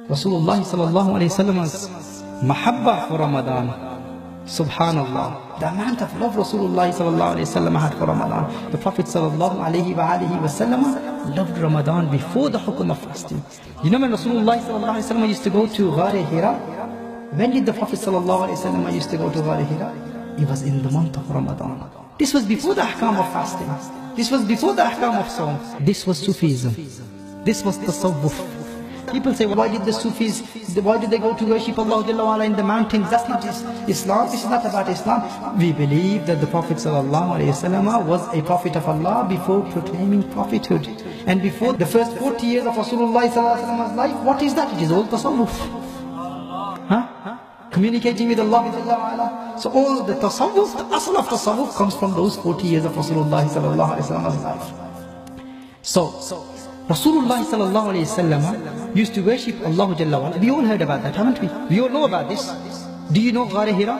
Rasulullah sallallahu alayhi wasallam's mahabba for Ramadan. Subhanallah. The amount of love Rasulullah sallallahu alayhi wasallam had for Ramadan. The Prophet sallallahu alayhi wasallam loved Ramadan before the hukum of fasting. You know when Rasulullah sallallahu alayhi wasallam used to go to Ghar Hira? When did the Prophet sallallahu alayhi wasallam used to go to Ghar Hira? It was in the month of Ramadan. This was before the ahkam of fasting. This was before the ahkam of Sawm. This was Sufism. This was Tasawwuf. People say, why did the Sufis, why did they go to worship Allah Jalla wa Ala in the mountains? That's not Islam. This is not about Islam. We believe that the Prophet sallallahu alayhi wasallam was a prophet of Allah before proclaiming prophethood. And before the first 40 years of Rasulullah sallallahu alayhi wasallam's life, what is that? It is all Tasawwuf. Communicating with Allah Jalla wa Ala. So all the Tasawwuf, the asl of Tasawwuf comes from those 40 years of Rasulullah sallallahu alayhi wasallam's life. So Rasulullah sallallahu alayhi wasallam used to worship Allah Jalla wa Ala. We all heard about that, haven't we? We all know about this. Do you know Ghar Hira?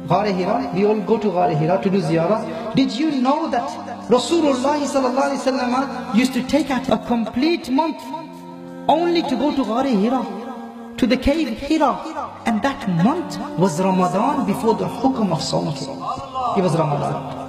Ghar Hira, we all go to Ghar Hira to do ziyarah. Did you know that Rasulullah sallallahu alayhi wasallam used to take out a complete month only to go to Ghar Hira, to the cave Hira? And that month was Ramadan before the hukum of Sawm. It was Ramadan.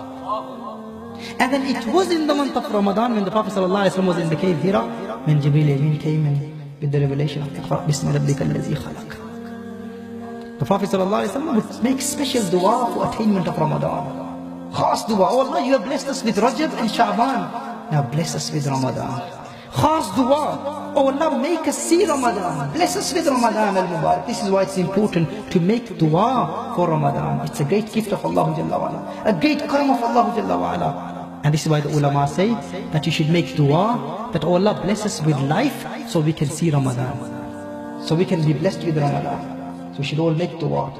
And then it was in the month of Ramadan when the Prophet ﷺ was in the cave Hira, when Jibreel Amin came in with the revelation of Iqra Bismi Rabbika Allazi Khalaq. The Prophet ﷺ would make special dua for attainment of Ramadan. Khas dua, oh Allah, you have blessed us with Rajab and Sha'ban. Now bless us with Ramadan. Khas dua, oh Allah, make us see Ramadan. Bless us with Ramadan al-Mubarak. This is why it's important to make dua for Ramadan. It's a great gift of Allah Jalla wa Ala, a great karam of Allah Jalla wa Ala. And this is why the ulama say that you should make dua that oh Allah bless us with life so we can see Ramadan. So we can be blessed with Ramadan. So we should all make dua.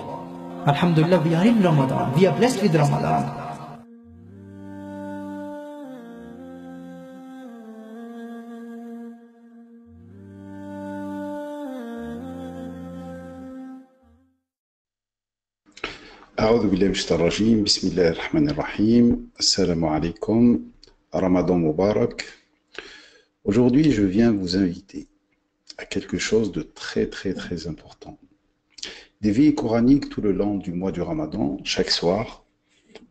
Alhamdulillah, we are in Ramadan. We are blessed with Ramadan. أعوذ بالله من الشيطان الرجيم بسم الله الرحمن الرحيم السلام عليكم Ramadan Mubarak. Aujourd'hui je viens vous inviter à quelque chose de très important. Des veillées coraniques tout le long du mois du Ramadan, chaque soir,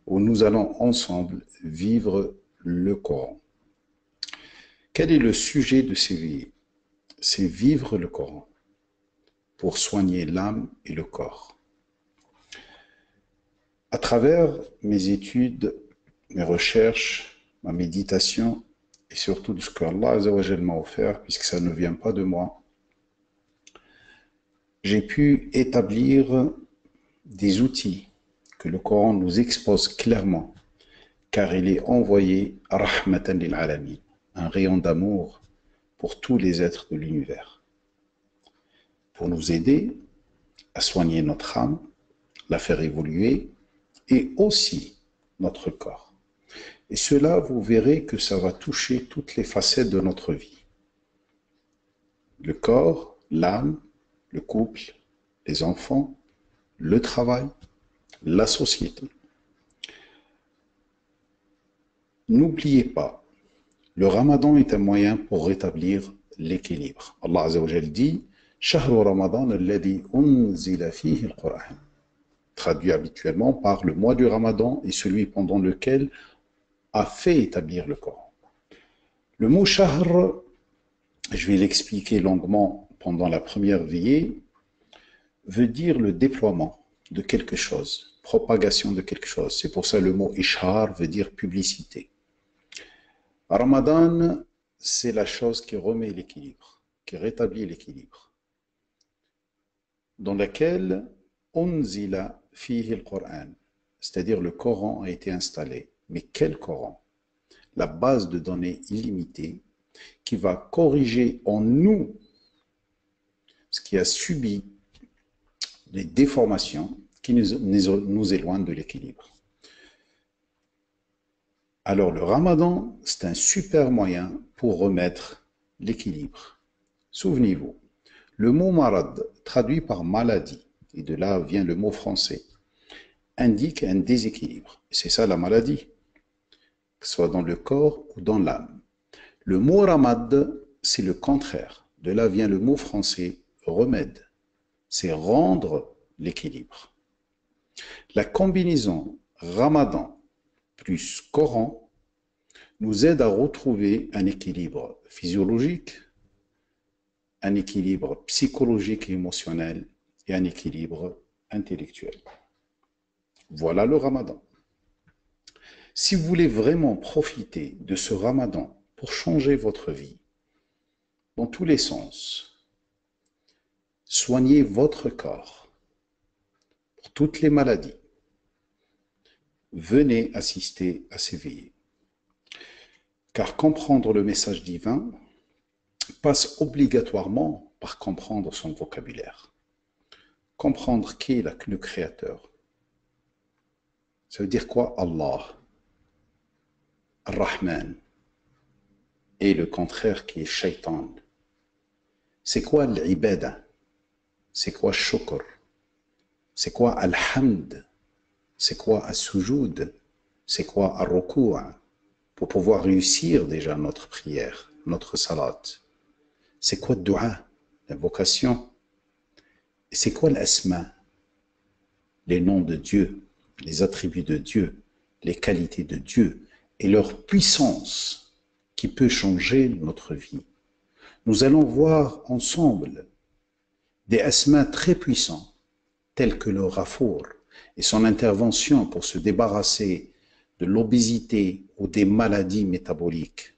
où nous allons ensemble vivre le Coran. Quel est le sujet de ces veillées? C'est vivre le Coran pour soigner l'âme et le corps. À travers mes études, mes recherches, ma méditation et surtout de ce que Allah Azza wa Jal m'a offert, puisque ça ne vient pas de moi, j'ai pu établir des outils que le Coran nous expose clairement, car il est envoyé rahmatan lil alamin, un rayon d'amour pour tous les êtres de l'univers, pour nous aider à soigner notre âme, la faire évoluer, et aussi notre corps. Et cela, vous verrez que ça va toucher toutes les facettes de notre vie. Le corps, l'âme, le couple, les enfants, le travail, la société. N'oubliez pas, le Ramadan est un moyen pour rétablir l'équilibre. Allah Azza wa Jal dit « Shahru Ramadan alladhi unzila fihi al-Qur'an » traduit habituellement par le mois du Ramadan et celui pendant lequel a fait établir le Coran. Le mot shahr, je vais l'expliquer longuement pendant la première veillée, veut dire le déploiement de quelque chose, propagation de quelque chose. C'est pour ça le mot ishar veut dire publicité. Ramadan, c'est la chose qui remet l'équilibre, qui rétablit l'équilibre, dans laquelle unzila fihi al-Qur'an, c'est-à-dire le Coran a été installé. Mais quel Coran? La base de données illimitée qui va corriger en nous ce qui a subi les déformations qui nous éloignent de l'équilibre. Alors le Ramadan, c'est un super moyen pour remettre l'équilibre. Souvenez-vous, le mot marad, traduit par maladie, et de là vient le mot français, indique un déséquilibre. C'est ça la maladie, que ce soit dans le corps ou dans l'âme. Le mot ramad, c'est le contraire. De là vient le mot français remède, c'est rendre l'équilibre. La combinaison Ramadan plus Coran nous aide à retrouver un équilibre physiologique, un équilibre psychologique et émotionnel et un équilibre intellectuel. Voilà le Ramadan. Si vous voulez vraiment profiter de ce Ramadan pour changer votre vie, dans tous les sens, soignez votre corps pour toutes les maladies, venez assister à ces veillées. Car comprendre le message divin passe obligatoirement par comprendre son vocabulaire. Comprendre qui est le Créateur. Ça veut dire quoi Allah, Ar-Rahman, et le contraire qui est Shaitan. C'est quoi l'ibada? C'est quoi shukr? C'est quoi al-hamd? C'est quoi as-sujud? C'est quoi ar-ruku'? Pour pouvoir réussir déjà notre prière, notre salat. C'est quoi le dua? L'invocation. Et c'est quoi l'asma? Les noms de Dieu, les attributs de Dieu, les qualités de Dieu et leur puissance qui peut changer notre vie. Nous allons voir ensemble des asma très puissants tels que le Ghafour et son intervention pour se débarrasser de l'obésité ou des maladies métaboliques,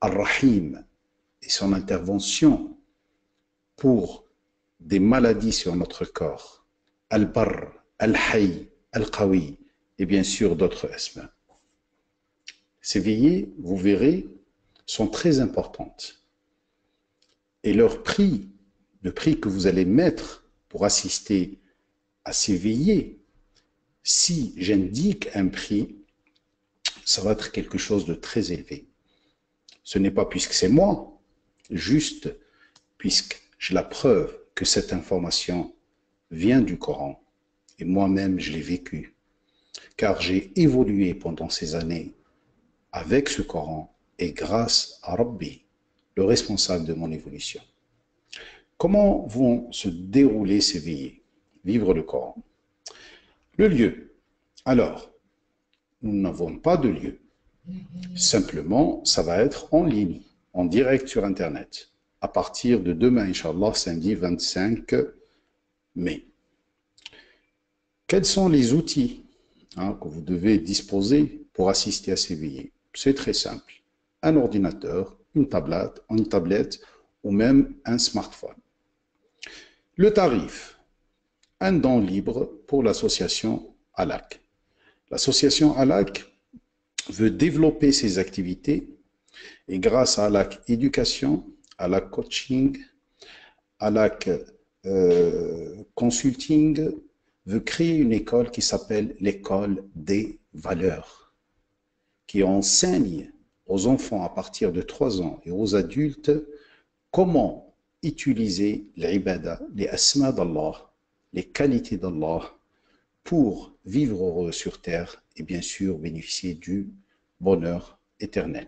Ar-Rahim et son intervention pour des maladies sur notre corps, Al-Barr, Al-Hayy, Al-Qawi et bien sûr d'autres asma. Ces veillées, vous verrez, sont très importantes. Et leur prix, le prix que vous allez mettre pour assister à ces veillées, si j'indique un prix, ça va être quelque chose de très élevé. Ce n'est pas puisque c'est moi, juste puisque j'ai la preuve que cette information vient du Coran. Et moi-même, je l'ai vécu. Car j'ai évolué pendant ces années avec ce Coran et grâce à Rabbi, le responsable de mon évolution. Comment vont se dérouler ces veillées? Vivre le Coran. Le lieu. Alors, nous n'avons pas de lieu. Simplement, ça va être en ligne, en direct sur Internet, à partir de demain, Inch'Allah, samedi 25 mai. Quels sont les outils que vous devez disposer pour assister à ces veillées? C'est très simple. Un ordinateur, une tablette ou même un smartphone. Le tarif. Un don libre pour l'association ALAC. L'association ALAC veut développer ses activités et grâce à ALAC Éducation, ALAC Coaching, ALAC Consulting, veut créer une école qui s'appelle l'école des valeurs, qui enseigne aux enfants à partir de 3 ans et aux adultes comment utiliser l'ibada, les asma d'Allah, les qualités d'Allah pour vivre heureux sur terre et bien sûr bénéficier du bonheur éternel.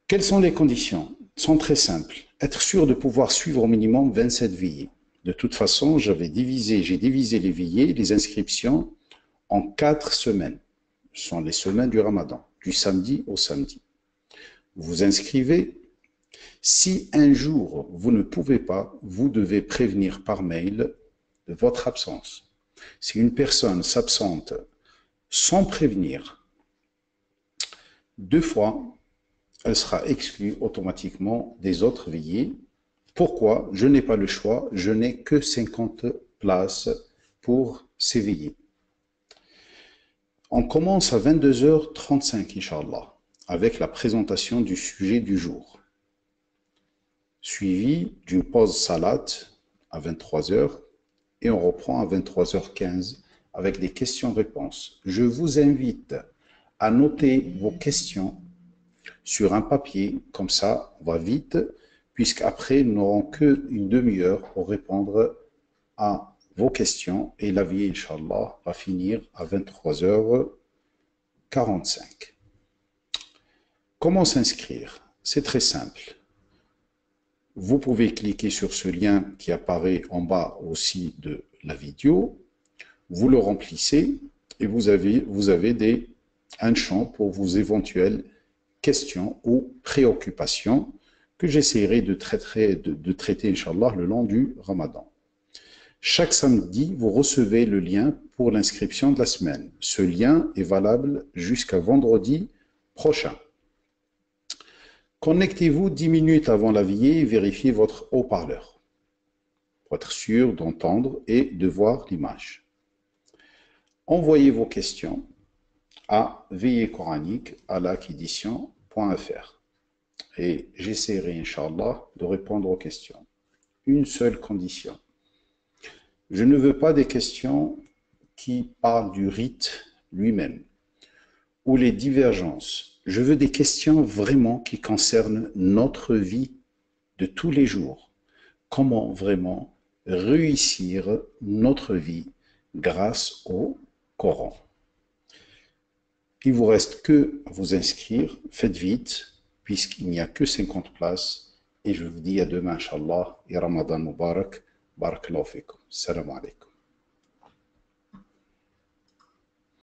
Quelles sont les conditions? Elles sont très simples. Être sûr de pouvoir suivre au minimum 27 veillées. De toute façon, j'ai divisé les veillées, les inscriptions en 4 semaines. Ce sont les semaines du Ramadan, du samedi au samedi. Vous vous inscrivez. Si un jour vous ne pouvez pas, vous devez prévenir par mail de votre absence. Si une personne s'absente sans prévenir 2 fois, elle sera exclue automatiquement des autres veillées. Pourquoi? Je n'ai pas le choix, je n'ai que 50 places pour ces veillées. On commence à 22h35, Inch'Allah, avec la présentation du sujet du jour, suivi d'une pause salat à 23h, et on reprend à 23h15 avec des questions-réponses. Je vous invite à noter vos questions sur un papier, comme ça, on va vite, puisqu'après, nous n'aurons qu'une demi-heure pour répondre à vos questions, et la vie, Inch'Allah, va finir à 23h45. Comment s'inscrire? C'est très simple. Vous pouvez cliquer sur ce lien qui apparaît en bas aussi de la vidéo. Vous le remplissez et vous avez un champ pour vos éventuelles questions ou préoccupations que j'essaierai de traiter, Inch'Allah, le long du Ramadan. Chaque samedi, vous recevez le lien pour l'inscription de la semaine. Ce lien est valable jusqu'à vendredi prochain. Connectez-vous 10 minutes avant la veillée et vérifiez votre haut-parleur pour être sûr d'entendre et de voir l'image. Envoyez vos questions à veilleecoranique@laquédition.fr et j'essaierai, Inch'Allah, de répondre aux questions. Une seule condition. Je ne veux pas des questions qui parlent du rite lui-même ou les divergences. Je veux des questions vraiment qui concernent notre vie de tous les jours. Comment vraiment réussir notre vie grâce au Coran. Il ne vous reste que à vous inscrire. Faites vite, puisqu'il n'y a que 50 places. Et je vous dis à demain, Inch'Allah, et Ramadan Mubarak. Barakallahu fikum. Salam alaikum.